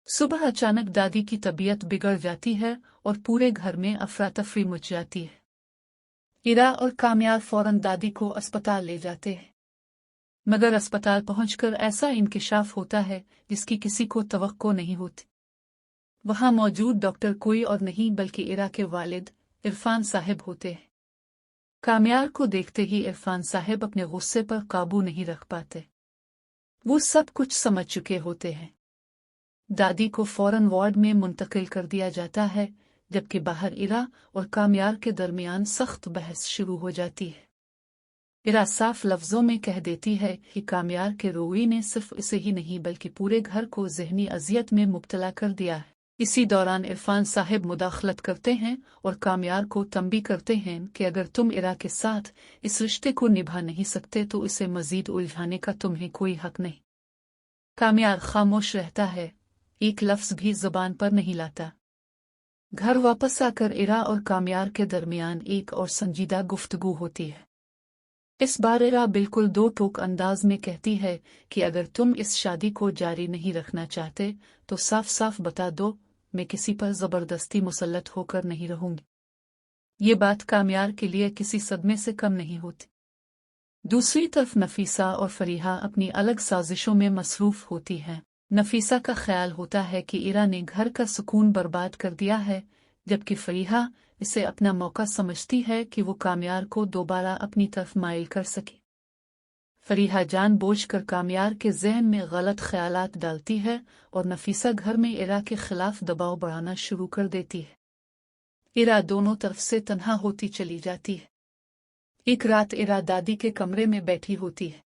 सुबह अचानक दादी की तबीयत बिगड़ जाती है और पूरे घर में अफरा तफरी मच जाती है। इरा और कामयाब फौरन दादी को अस्पताल ले जाते हैं, मगर अस्पताल पहुंचकर ऐसा इंकिशाफ होता है जिसकी किसी को तवक्को नहीं होती। वहां मौजूद डॉक्टर कोई और नहीं बल्कि इरा के वालिद इरफान साहब होते हैं। कामयाब को देखते ही इरफान साहब अपने गुस्से पर काबू नहीं रख पाते। वो सब कुछ समझ चुके होते हैं। दादी को फौरन वार्ड में मुंतकिल कर दिया जाता है, जबकि बाहर इरा और कामयाब के दरमियान सख्त बहस शुरू हो जाती है। इरा साफ लफ्जों में कह देती है कि कामयाब के रोई ने सिर्फ इसे ही नहीं बल्कि पूरे घर को ज़हनी अजियत में मुब्तला कर दिया है। इसी दौरान इरफान साहब मुदाखलत करते हैं और कामयाब को तंबी करते हैं कि अगर तुम इरा के साथ इस रिश्ते को निभा नहीं सकते तो इसे मजीद उलझाने का तुम्हें कोई हक नहीं। कामयाब खामोश रहता है, एक लफ्ज भी जुबान पर नहीं लाता। घर वापस आकर इरा और कामयाब के दरमियान एक और संजीदा गुफ्तगू होती है। इस बार इरा बिल्कुल दो टोक अंदाज में कहती है कि अगर तुम इस शादी को जारी नहीं रखना चाहते तो साफ साफ बता दो, मैं किसी पर जबरदस्ती मुसल्लत होकर नहीं रहूंगी। ये बात कामयाब के लिए किसी सदमे से कम नहीं होती। दूसरी तरफ नफीसा और फरीहा अपनी अलग साजिशों में मसरूफ होती हैं। नफीसा का ख्याल होता है कि इरा ने घर का सुकून बर्बाद कर दिया है, जबकि फरीहा इसे अपना मौका समझती है कि वो कामयाब को दोबारा अपनी तरफ माइल कर सके। फरीहा जानबूझकर कामयाब के जहन में गलत ख्यालात डालती है और नफीसा घर में इरा के खिलाफ दबाव बढ़ाना शुरू कर देती है। इरा दोनों तरफ से तन्हा होती चली जाती है। एक रात इरा दादी के कमरे में बैठी होती है।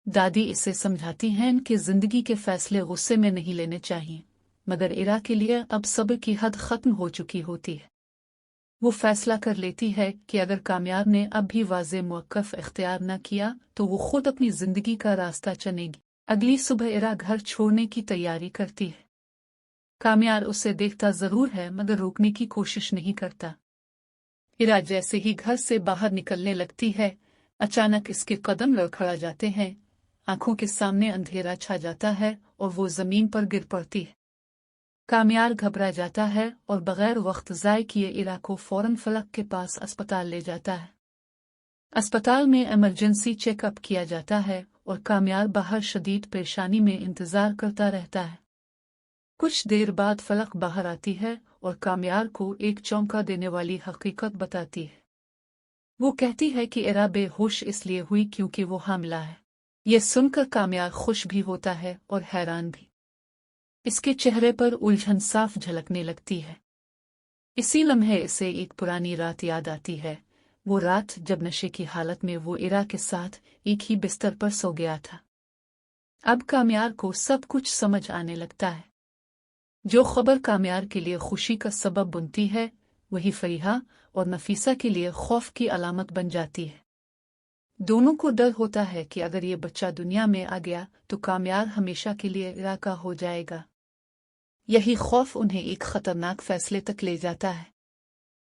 दादी इसे समझाती हैं कि जिंदगी के फैसले गुस्से में नहीं लेने चाहिए, मगर इरा के लिए अब सब्र की हद खत्म हो चुकी होती है। वो फैसला कर लेती है कि अगर कामयाब ने अब भी वाज़े मौक़िफ़ इख्तियार न किया तो वो खुद अपनी जिंदगी का रास्ता चुनेगी। अगली सुबह इरा घर छोड़ने की तैयारी करती है। कामयाब उसे देखता जरूर है मगर रोकने की कोशिश नहीं करता। इरा जैसे ही घर से बाहर निकलने लगती है, अचानक इसके कदम लड़खड़ा जाते हैं। आंखों के सामने अंधेरा छा जाता है और वो जमीन पर गिर पड़ती है। कामयाब घबरा जाता है और बगैर वक्त ज़ाय किए इरा को फौरन फलक के पास अस्पताल ले जाता है। अस्पताल में इमरजेंसी चेकअप किया जाता है और कामयाब बाहर शदीद परेशानी में इंतजार करता रहता है। कुछ देर बाद फलक बाहर आती है और कामयाब को एक चौंका देने वाली हकीकत बताती है। वो कहती है कि इरा बेहोश इसलिए हुई क्योंकि वो हामिला है। ये सुनकर कामयाब खुश भी होता है और हैरान भी। इसके चेहरे पर उलझन साफ झलकने लगती है। इसी लम्हे इसे एक पुरानी रात याद आती है, वो रात जब नशे की हालत में वो इरा के साथ एक ही बिस्तर पर सो गया था। अब कामयाब को सब कुछ समझ आने लगता है। जो खबर कामयाब के लिए खुशी का सबब बनती है, वही फरीहा और नफीसा के लिए खौफ की अलामत बन जाती है। दोनों को डर होता है कि अगर ये बच्चा दुनिया में आ गया तो कामयाब हमेशा के लिए इरा का हो जाएगा। यही खौफ उन्हें एक खतरनाक फैसले तक ले जाता है।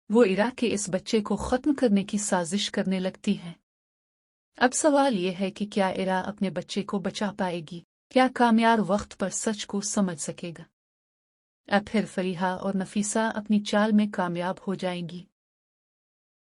वो इरा के इस बच्चे को खत्म करने की साजिश करने लगती है। अब सवाल ये है कि क्या इरा अपने बच्चे को बचा पाएगी? क्या कामयाब वक्त पर सच को समझ सकेगा? अब फिर फरीहा और नफीसा अपनी चाल में कामयाब हो जाएंगी।